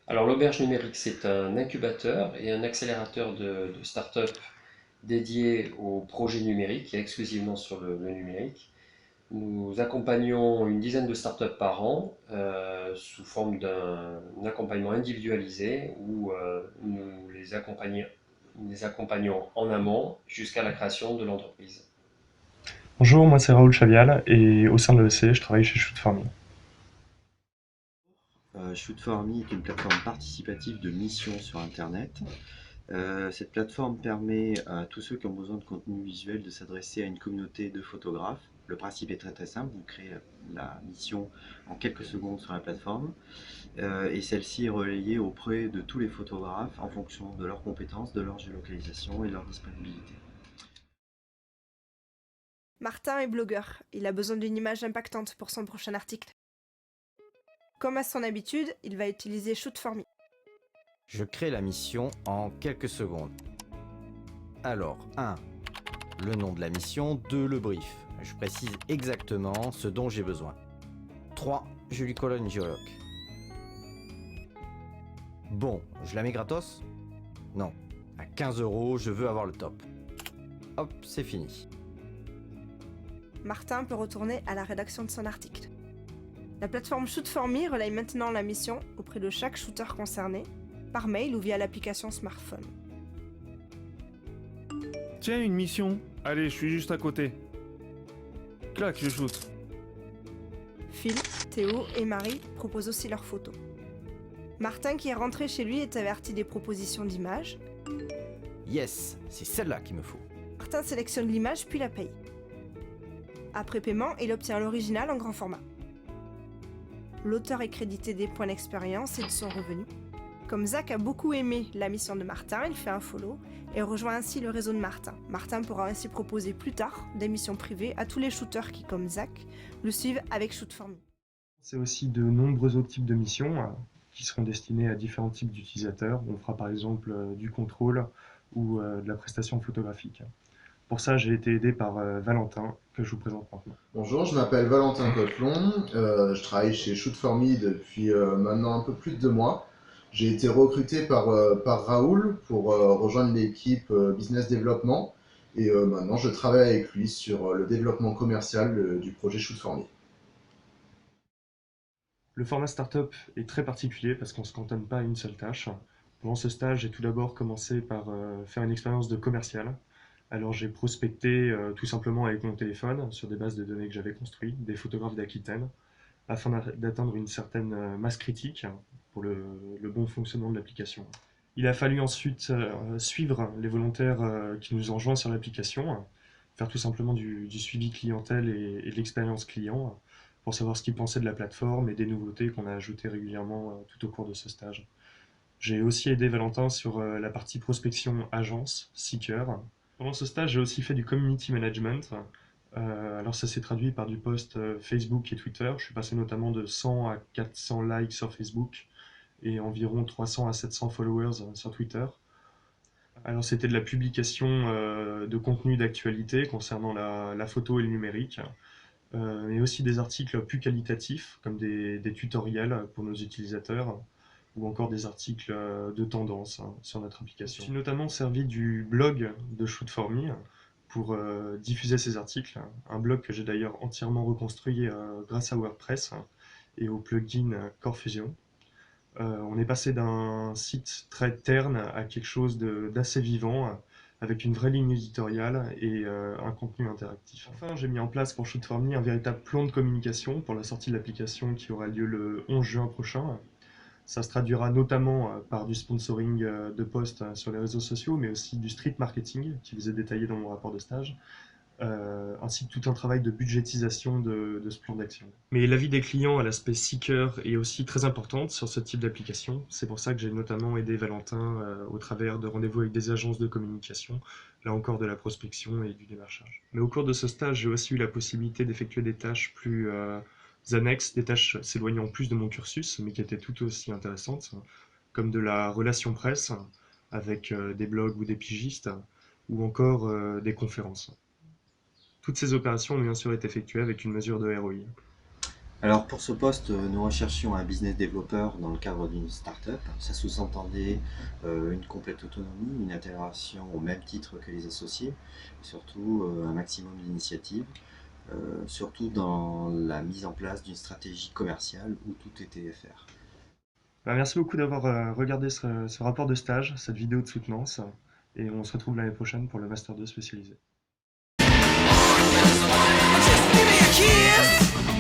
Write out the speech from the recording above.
Alors l'Auberge Numérique, c'est un incubateur et un accélérateur de start-up dédié aux projets numériques et exclusivement sur le numérique. Nous accompagnons une dizaine de startups par an sous forme d'un accompagnement individualisé où nous les accompagnons en amont jusqu'à la création de l'entreprise. Bonjour, moi c'est Raoul Chavial et au sein de l'EEC, je travaille chez Shoot4Me. Shoot4Me est une plateforme participative de mission sur Internet. Cette plateforme permet à tous ceux qui ont besoin de contenu visuel de s'adresser à une communauté de photographes. Le principe est très très simple, vous créez la mission en quelques secondes sur la plateforme et celle-ci est relayée auprès de tous les photographes en fonction de leurs compétences, de leur géolocalisation et de leur disponibilité. Martin est blogueur, il a besoin d'une image impactante pour son prochain article. Comme à son habitude, il va utiliser Shoot4Me. Je crée la mission en quelques secondes. Alors, 1. Le nom de la mission, 2. Le brief. Je précise exactement ce dont j'ai besoin. 3. Je lui colle une géoloc. Bon, je la mets gratos? Non. À 15 €, je veux avoir le top. Hop, c'est fini. Martin peut retourner à la rédaction de son article. La plateforme Shoot4Me relaye maintenant la mission auprès de chaque shooter concerné, par mail ou via l'application smartphone. Tiens, une mission. Allez, je suis juste à côté. Clac, je shoot. Phil, Théo et Marie proposent aussi leurs photos. Martin, qui est rentré chez lui, est averti des propositions d'images. Yes, c'est celle-là qu'il me faut. Martin sélectionne l'image puis la paye. Après paiement, il obtient l'original en grand format. L'auteur est crédité des points d'expérience et de son revenu. Comme Zach a beaucoup aimé la mission de Martin, il fait un follow et rejoint ainsi le réseau de Martin. Martin pourra ainsi proposer plus tard des missions privées à tous les shooters qui, comme Zach, le suivent avec Shoot4Me. C'est aussi de nombreux autres types de missions qui seront destinées à différents types d'utilisateurs. On fera par exemple du contrôle ou de la prestation photographique. Pour ça, j'ai été aidé par Valentin, que je vous présente maintenant. Bonjour, je m'appelle Valentin Cotelon, je travaille chez Shoot4Me depuis maintenant un peu plus de 2 mois. J'ai été recruté par Raoul pour rejoindre l'équipe Business Développement et maintenant je travaille avec lui sur le développement commercial du projet Shoot4Me. Le format startup est très particulier parce qu'on ne se cantonne pas à une seule tâche. Pendant ce stage, j'ai tout d'abord commencé par faire une expérience de commercial. Alors j'ai prospecté tout simplement avec mon téléphone sur des bases de données que j'avais construites, des photographes d'Aquitaine, afin d'atteindre une certaine masse critique pour le bon fonctionnement de l'application. Il a fallu ensuite suivre les volontaires qui nous ont rejoints sur l'application, faire tout simplement du suivi clientèle et de l'expérience client pour savoir ce qu'ils pensaient de la plateforme et des nouveautés qu'on a ajoutées régulièrement tout au cours de ce stage. J'ai aussi aidé Valentin sur la partie prospection agence, seeker. Pendant ce stage, j'ai aussi fait du community management. Alors ça s'est traduit par du post Facebook et Twitter. Je suis passé notamment de 100 à 400 likes sur Facebook et environ 300 à 700 followers sur Twitter. Alors c'était de la publication de contenu d'actualité concernant la photo et le numérique, mais aussi des articles plus qualitatifs comme des tutoriels pour nos utilisateurs ou encore des articles de tendance sur notre application. Je suis notamment servi du blog de Shoot4Me pour diffuser ces articles, un blog que j'ai d'ailleurs entièrement reconstruit grâce à WordPress et au plugin Core Fusion. On est passé d'un site très terne à quelque chose d'assez vivant, avec une vraie ligne éditoriale et un contenu interactif. Enfin, j'ai mis en place pour Shoot4Me un véritable plan de communication pour la sortie de l'application qui aura lieu le 11 juin prochain. Ça se traduira notamment par du sponsoring de posts sur les réseaux sociaux, mais aussi du street marketing, qui vous est détaillé dans mon rapport de stage, ainsi que tout un travail de budgétisation de ce plan d'action. Mais l'avis des clients à l'aspect seeker est aussi très importante sur ce type d'application. C'est pour ça que j'ai notamment aidé Valentin au travers de rendez-vous avec des agences de communication, là encore de la prospection et du démarchage. Mais au cours de ce stage, j'ai aussi eu la possibilité d'effectuer des tâches plus annexes, des tâches s'éloignant plus de mon cursus, mais qui étaient tout aussi intéressantes, comme de la relation presse avec des blogs ou des pigistes, ou encore des conférences. Toutes ces opérations ont bien sûr été effectuées avec une mesure de ROI. Alors pour ce poste, nous recherchions un business développeur dans le cadre d'une start-up. Ça sous-entendait une complète autonomie, une intégration au même titre que les associés, et surtout un maximum d'initiatives, surtout dans la mise en place d'une stratégie commerciale où tout était à faire. Bah, merci beaucoup d'avoir regardé ce rapport de stage, cette vidéo de soutenance, et on se retrouve l'année prochaine pour le Master 2 spécialisé. Just give me a kiss.